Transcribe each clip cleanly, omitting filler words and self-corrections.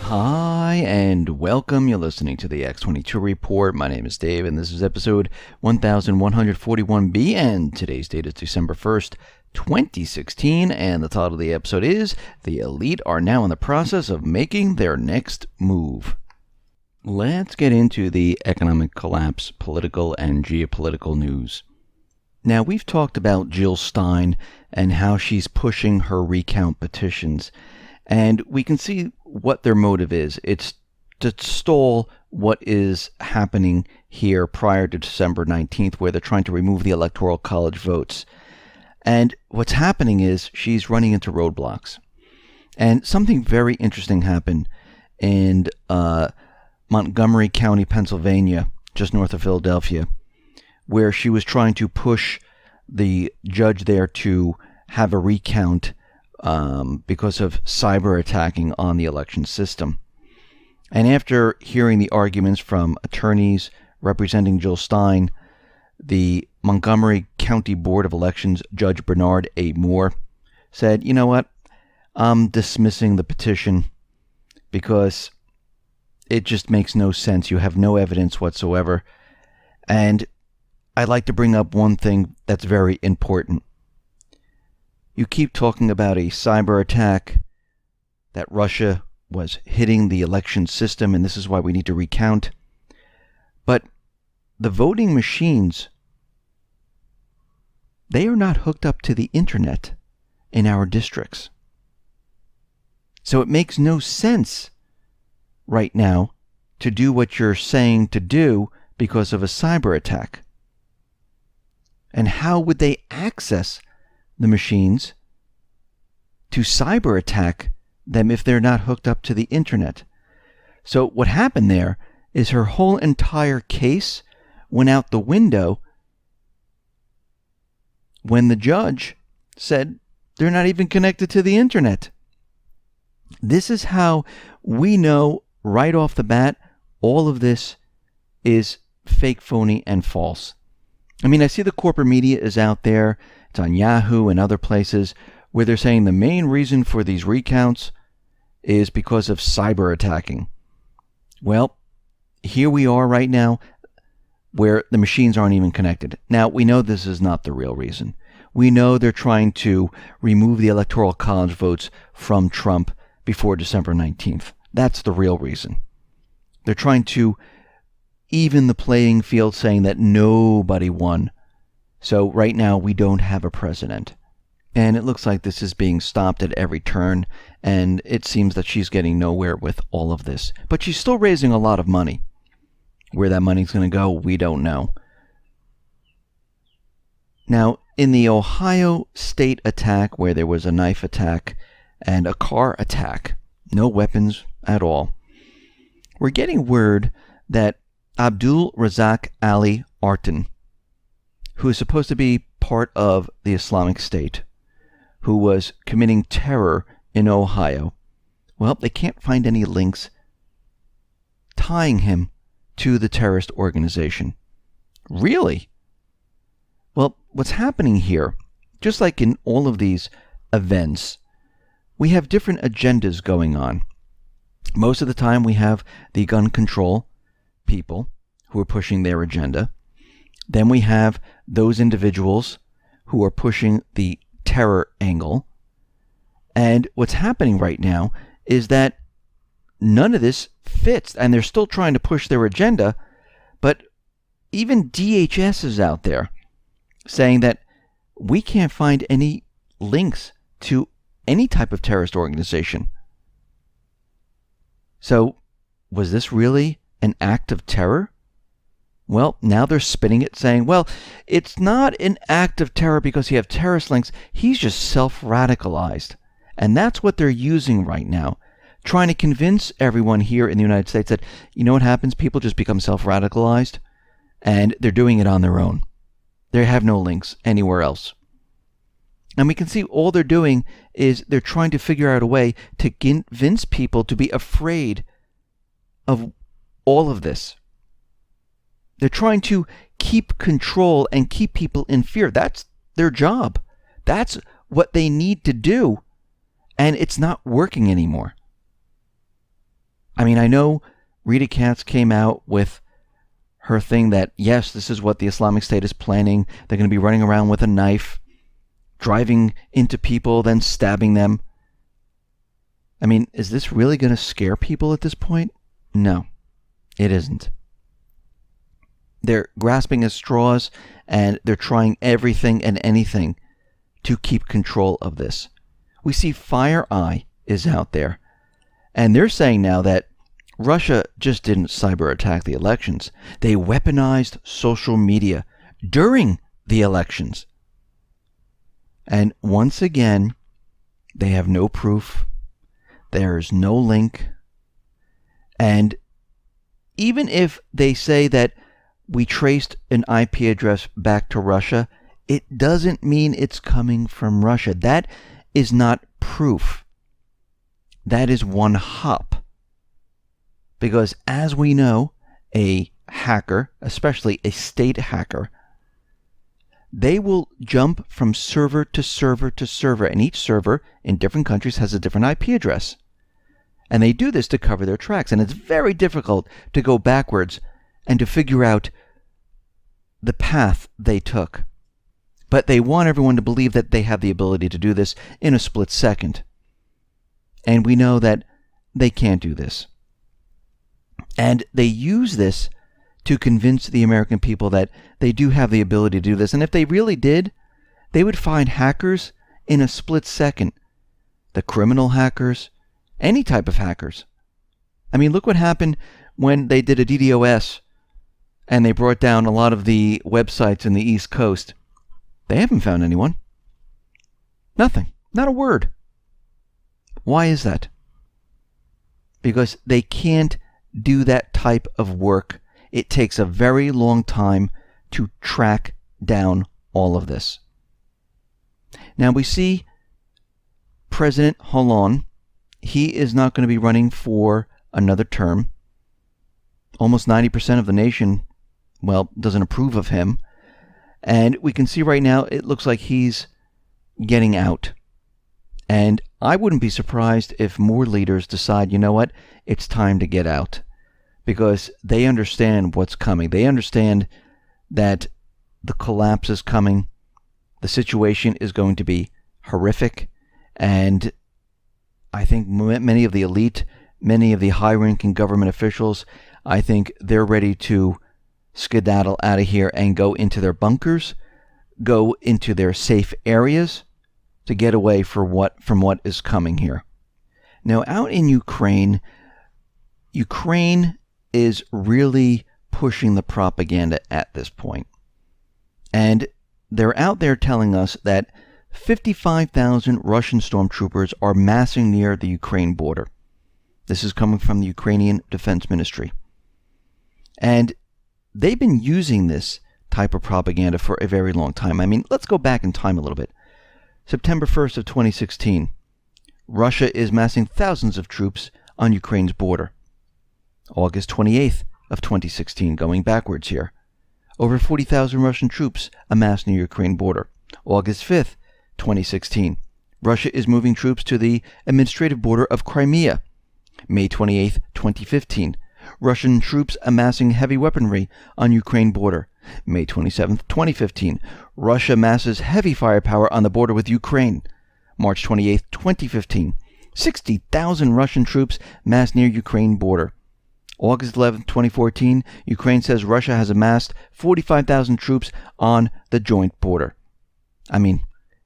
Hi, and welcome. You're listening to the X22 Report. My name is Dave, and this is episode 1141B, and today's date is December 1st, 2016, and the title of the episode is The Elite Are Now in the Process of Making Their Next Move. Let's get into the economic collapse, political and geopolitical news. Now, we've talked about Jill Stein and how she's pushing her recount petitions, and we can see what their motive is. It's to stall what is happening here prior to December 19th, where they're trying to remove the Electoral College votes. And what's happening is she's running into roadblocks. And something very interesting happened in Montgomery County, Pennsylvania, just north of Philadelphia, where she was trying to push the judge there to have a recount because of cyber attacking on the election system. And after hearing the arguments from attorneys representing Jill Stein, the Montgomery County Board of Elections Judge Bernard A. Moore said, you know what, I'm dismissing the petition because it just makes no sense. You have no evidence whatsoever. And I'd like to bring up one thing that's very important. You keep talking about a cyber attack, that Russia was hitting the election system, and this is why we need to recount. But the voting machines, they are not hooked up to the internet in our districts. So it makes no sense right now to do what you're saying to do because of a cyber attack. And how would they access the machines to cyber attack them if they're not hooked up to the internet? So what happened there is her whole entire case went out the window when the judge said they're not even connected to the internet. This is how we know right off the bat all of this is fake, phony, and false. I mean, I see the corporate media is out there. It's on Yahoo and other places where they're saying the main reason for these recounts is because of cyber attacking. Well, here we are right now where the machines aren't even connected. Now, we know this is not the real reason. We know they're trying to remove the Electoral College votes from Trump before December 19th. That's the real reason. They're trying to even the playing field, saying that nobody won. So right now we don't have a president. And it looks like this is being stopped at every turn, and it seems that she's getting nowhere with all of this. But she's still raising a lot of money. Where that money's going to go, we don't know. Now, in the Ohio State attack, where there was a knife attack and a car attack, no weapons at all, we're getting word that Abdul Razak Ali Artin, who is supposed to be part of the Islamic State, who was committing terror in Ohio, well, they can't find any links tying him to the terrorist organization. Really? Well, what's happening here, just like in all of these events, we have different agendas going on. Most of the time we have the gun control people who are pushing their agenda. Then we have those individuals who are pushing the terror angle. And what's happening right now is that none of this fits, and they're still trying to push their agenda. But even DHS is out there saying that we can't find any links to any type of terrorist organization. So was this really an act of terror? Well, now they're spinning it, saying, well, it's not an act of terror because you have terrorist links. He's just self-radicalized. And that's what they're using right now, trying to convince everyone here in the United States that, you know what happens? People just become self-radicalized, and they're doing it on their own. They have no links anywhere else. And we can see all they're doing is they're trying to figure out a way to convince people to be afraid of all of this. They're trying to keep control and keep people in fear. That's their job. That's what they need to do. And it's not working anymore. I mean, I know Rita Katz came out with her thing that, yes, this is what the Islamic State is planning. They're going to be running around with a knife, driving into people, then stabbing them. I mean, is this really going to scare people at this point? No, it isn't. They're grasping at straws, and they're trying everything and anything to keep control of this. We see FireEye is out there, and they're saying now that Russia just didn't cyber attack the elections. They weaponized social media during the elections. And once again, they have no proof. There's no link. And even if they say that we traced an IP address back to Russia, it doesn't mean it's coming from Russia. That is not proof. That is one hop. Because as we know, a hacker, especially a state hacker, they will jump from server to server to server, and each server in different countries has a different IP address. And they do this to cover their tracks, and it's very difficult to go backwards and to figure out the path they took. But they want everyone to believe that they have the ability to do this in a split second. And we know that they can't do this. And they use this to convince the American people that they do have the ability to do this. And if they really did, they would find hackers in a split second. The criminal hackers, any type of hackers. I mean, look what happened when they did a DDoS and they brought down a lot of the websites in the East Coast. They haven't found anyone. Nothing. Not a word. Why is that? Because they can't do that type of work. It takes a very long time to track down all of this. Now we see President Hollande. He is not going to be running for another term. Almost 90% of the nation, doesn't approve of him. And we can see right now it looks like he's getting out. And I wouldn't be surprised if more leaders decide, you know what, it's time to get out. Because they understand what's coming. They understand that the collapse is coming. The situation is going to be horrific. And I think many of the elite, many of the high-ranking government officials, I think they're ready to skedaddle out of here and go into their bunkers, go into their safe areas to get away from what is coming here. Now, out in Ukraine is really pushing the propaganda at this point. And they're out there telling us that 55,000 Russian stormtroopers are massing near the Ukraine border. This is coming from the Ukrainian Defense Ministry. And they've been using this type of propaganda for a very long time. I mean, let's go back in time a little bit. September 1st of 2016, Russia is massing thousands of troops on Ukraine's border. August 28th of 2016, going backwards here. Over 40,000 Russian troops amassed near Ukraine border. August 5th, 2016, Russia is moving troops to the administrative border of Crimea. May 28th, 2015, Russian troops amassing heavy weaponry on Ukraine border. May 27th, 2015, Russia masses heavy firepower on the border with Ukraine. March 28th, 2015, 60,000 Russian troops massed near Ukraine border. August 11th, 2014, Ukraine says Russia has amassed 45,000 troops on the joint border. I mean,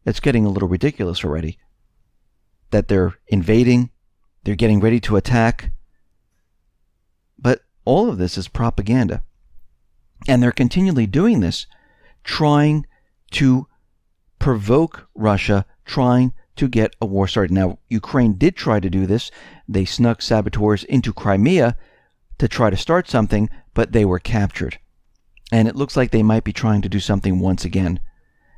it's getting a little ridiculous already. That they're invading, they're getting ready to attack. But all of this is propaganda. And they're continually doing this, trying to provoke Russia, trying to get a war started. Now, Ukraine did try to do this. They snuck saboteurs into Crimea to try to start something, but they were captured. And it looks like they might be trying to do something once again.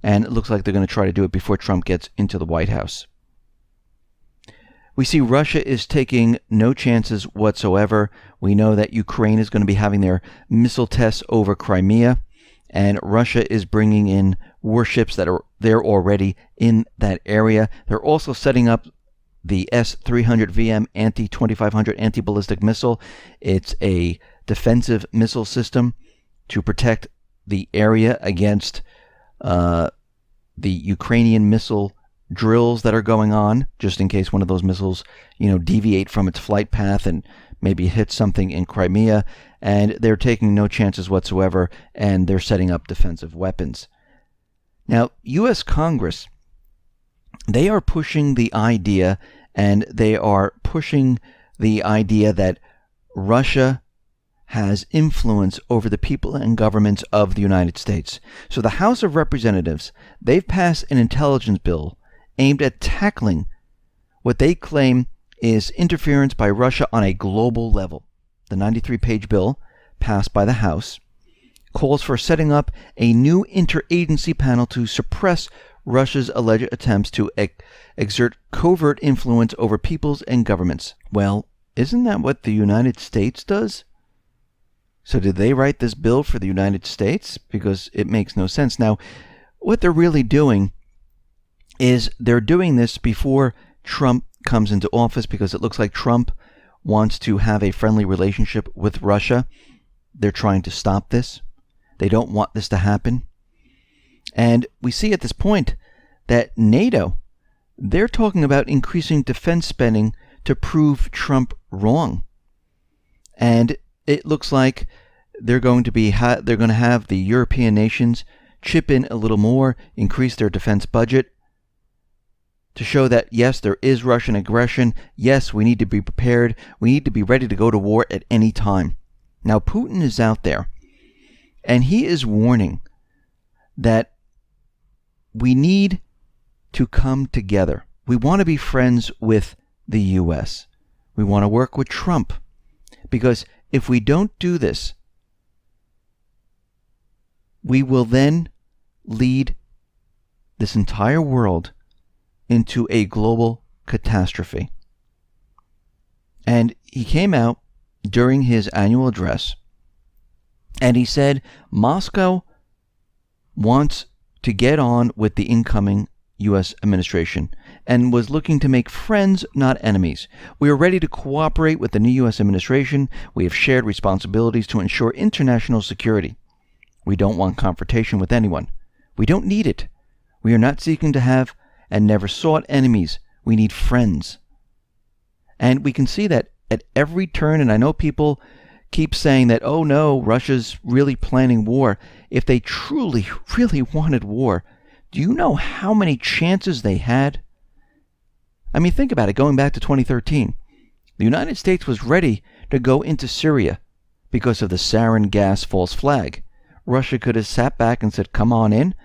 And it looks like they're going to try to do it before Trump gets into the White House. We see Russia is taking no chances whatsoever. We know that Ukraine is going to be having their missile tests over Crimea, and Russia is bringing in warships that are there already in that area. They're also setting up the S-300VM anti-2500 anti-ballistic missile. It's a defensive missile system to protect the area against the Ukrainian missile drills that are going on, just in case one of those missiles, deviate from its flight path and maybe hit something in Crimea. And they're taking no chances whatsoever, and they're setting up defensive weapons. Now, U.S. Congress, they are pushing the idea, and they are pushing the idea that Russia has influence over the people and governments of the United States. So the House of Representatives, they've passed an intelligence bill aimed at tackling what they claim is interference by Russia on a global level. The 93-page bill, passed by the House, calls for setting up a new interagency panel to suppress Russia's alleged attempts to exert covert influence over peoples and governments. Well, isn't that what the United States does? So did they write this bill for the United States? Because it makes no sense. Now, what they're really doing is they're doing this before Trump comes into office, because it looks like Trump wants to have a friendly relationship with Russia. They're trying to stop this. They don't want this to happen. And we see at this point that NATO, they're talking about increasing defense spending to prove Trump wrong. And it looks like they're going to have the European nations chip in a little more, increase their defense budget to show that, yes, there is Russian aggression. Yes, we need to be prepared. We need to be ready to go to war at any time. Now, Putin is out there, and he is warning that we need to come together. We want to be friends with the U.S. We want to work with Trump, because if we don't do this, we will then lead this entire world into a global catastrophe. And he came out during his annual address, and he said Moscow wants to get on with the incoming U.S. administration and was looking to make friends, not enemies. We are ready to cooperate with the new U.S. administration. We have shared responsibilities to ensure international security. We don't want confrontation with anyone. We don't need it. We are not seeking to have and never sought enemies. We need friends. And we can see that at every turn, and I know people keep saying that, oh no, Russia's really planning war. If they truly, really wanted war, do you know how many chances they had? I mean, think about it. Going back to 2013, the United States was ready to go into Syria because of the sarin gas false flag. Russia could have sat back and said, come on in.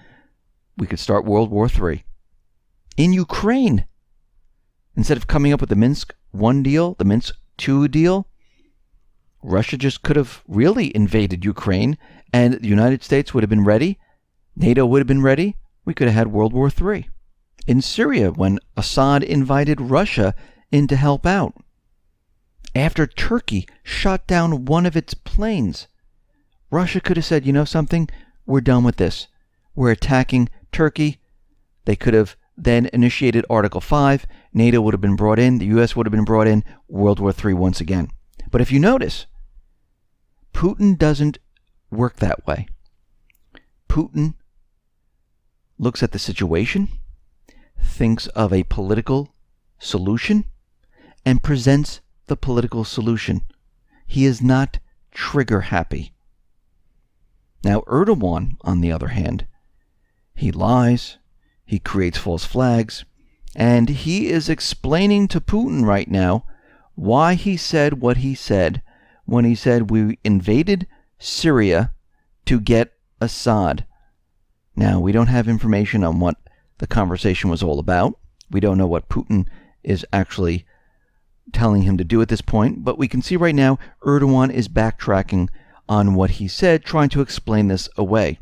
We could start World War III. In Ukraine, instead of coming up with the Minsk I deal, the Minsk II deal, Russia just could have really invaded Ukraine, and the United States would have been ready. NATO would have been ready. We could have had World War III. In Syria, when Assad invited Russia in to help out, after Turkey shot down one of its planes, Russia could have said, you know something? We're done with this. We're attacking Turkey. They could have then initiated Article 5. NATO would have been brought in. The U.S. would have been brought in. World War III once again. But if you notice, Putin doesn't work that way. Putin looks at the situation, thinks of a political solution, and presents the political solution. He is not trigger happy. Now, Erdogan, on the other hand, he lies, he creates false flags, and he is explaining to Putin right now why he said what he said when he said we invaded Syria to get Assad. Now, we don't have information on what the conversation was all about. We don't know what Putin is actually telling him to do at this point, but we can see right now Erdogan is backtracking on what he said, trying to explain this away.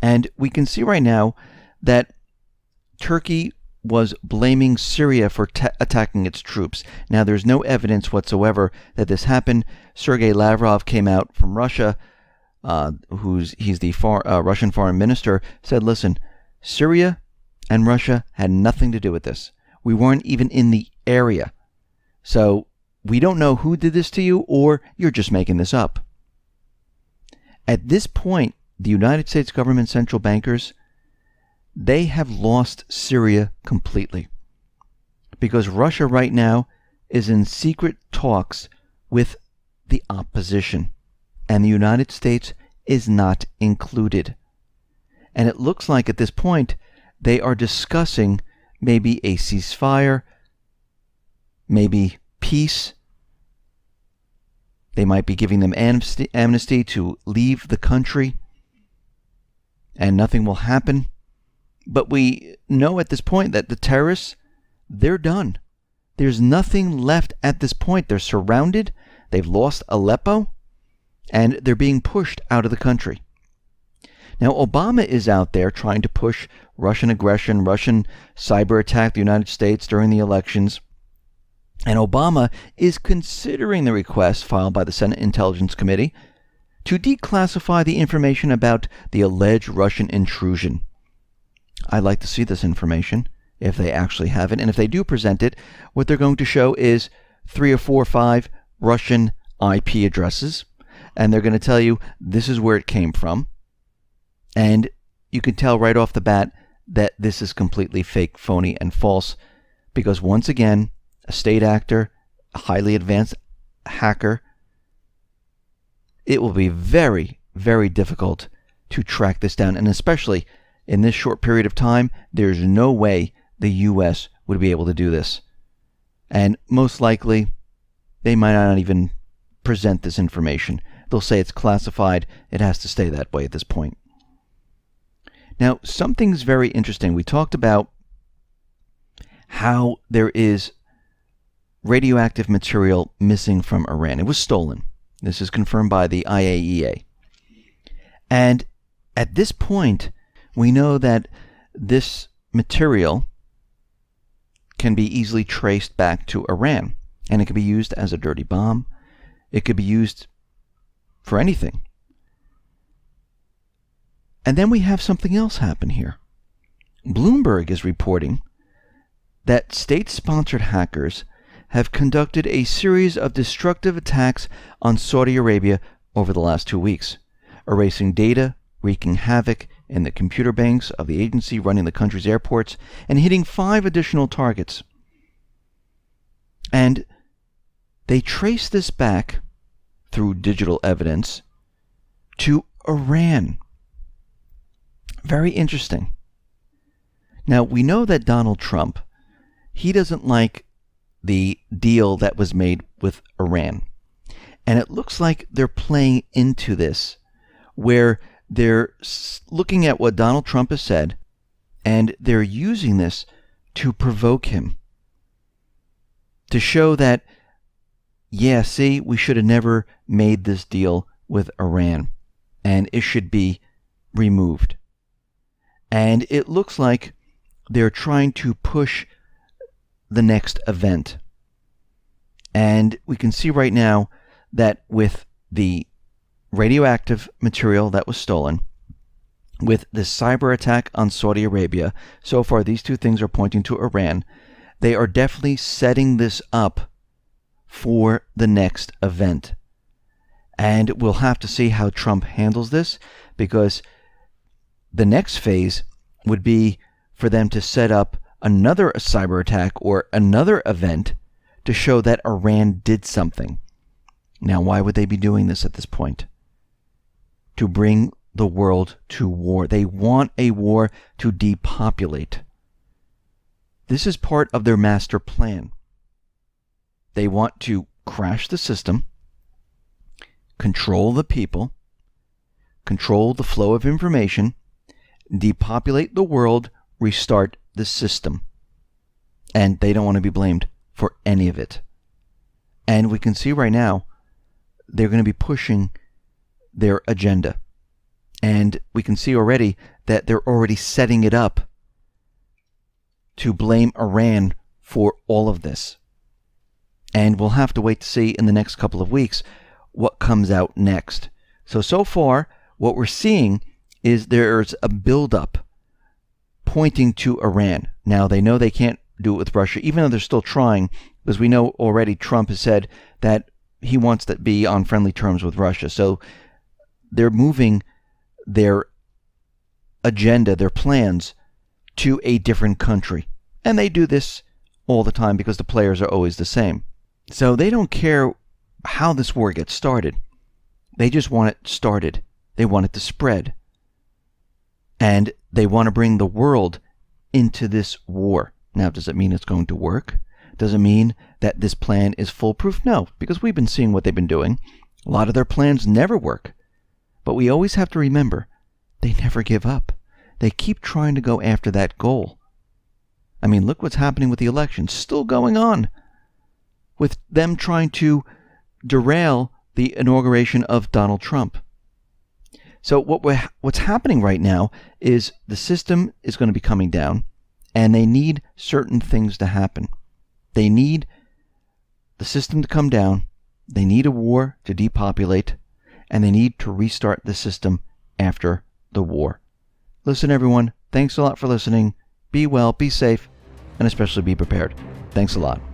And we can see right now that Turkey was blaming Syria for attacking its troops. Now, there's no evidence whatsoever that this happened. Sergei Lavrov came out from Russia, he's the Russian foreign minister, said, listen, Syria and Russia had nothing to do with this. We weren't even in the area. So we don't know who did this to you, or you're just making this up. At this point, the United States government central bankers, they have lost Syria completely. Because Russia right now is in secret talks with the opposition. And the United States is not included. And it looks like at this point, they are discussing maybe a ceasefire, maybe peace. They might be giving them amnesty to leave the country, and nothing will happen. But we know at this point that the terrorists, they're done. There's nothing left at this point. They're surrounded. They've lost Aleppo, and they're being pushed out of the country. Now, Obama is out there trying to push Russian aggression, Russian cyber attack the United States during the elections. And Obama is considering the request filed by the Senate Intelligence Committee to declassify the information about the alleged Russian intrusion. I'd like to see this information, if they actually have it. And if they do present it, what they're going to show is 3 or 4 or 5 Russian IP addresses. And they're going to tell you this is where it came from. And you can tell right off the bat that this is completely fake, phony, and false. Because once again, a state actor, a highly advanced hacker, it will be very, very difficult to track this down. And especially in this short period of time, there's no way the U.S. would be able to do this. And most likely, they might not even present this information. They'll say it's classified. It has to stay that way at this point. Now, something's very interesting. We talked about how there is radioactive material missing from Iran. It was stolen. This is confirmed by the IAEA. And at this point, we know that this material can be easily traced back to Iran. And it can be used as a dirty bomb. It could be used for anything. And then we have something else happen here. Bloomberg is reporting that state-sponsored hackers have conducted a series of destructive attacks on Saudi Arabia over the last 2 weeks, erasing data, wreaking havoc in the computer banks of the agency running the country's airports, and hitting 5 additional targets. And they trace this back through digital evidence to Iran. Very interesting. Now, we know that Donald Trump, he doesn't like the deal that was made with Iran. And it looks like they're playing into this, where they're looking at what Donald Trump has said, and they're using this to provoke him. To show that, yeah, see, we should have never made this deal with Iran, and it should be removed. And it looks like they're trying to push the next event. And we can see right now that with the radioactive material that was stolen, with the cyber attack on Saudi Arabia, so far these 2 things are pointing to Iran. They are definitely setting this up for the next event. And we'll have to see how Trump handles this, because the next phase would be for them to set up another cyber attack or another event to show that Iran did something. Now, why would they be doing this at this point? To bring the world to war. They want a war to depopulate. This is part of their master plan. They want to crash the system, control the people, control the flow of information, depopulate the world, restart the system. And they don't want to be blamed for any of it. And we can see right now, they're going to be pushing their agenda. And we can see already that they're already setting it up to blame Iran for all of this. And we'll have to wait to see in the next couple of weeks what comes out next. So far, what we're seeing is there's a buildup pointing to Iran. Now, they know they can't do it with Russia, even though they're still trying, because we know already Trump has said that he wants to be on friendly terms with Russia. So they're moving their agenda, their plans, to a different country. And they do this all the time because the players are always the same. So they don't care how this war gets started. They just want it started. They want it to spread. And they want to bring the world into this war. Now, does it mean it's going to work? Does it mean that this plan is foolproof? No, because we've been seeing what they've been doing. A lot of their plans never work. But we always have to remember, they never give up. They keep trying to go after that goal. I mean, look what's happening with the election. Still going on with them trying to derail the inauguration of Donald Trump. So what's happening right now is the system is going to be coming down, and they need certain things to happen. They need the system to come down, they need a war to depopulate, and they need to restart the system after the war. Listen, everyone, thanks a lot for listening. Be well, be safe, and especially be prepared. Thanks a lot.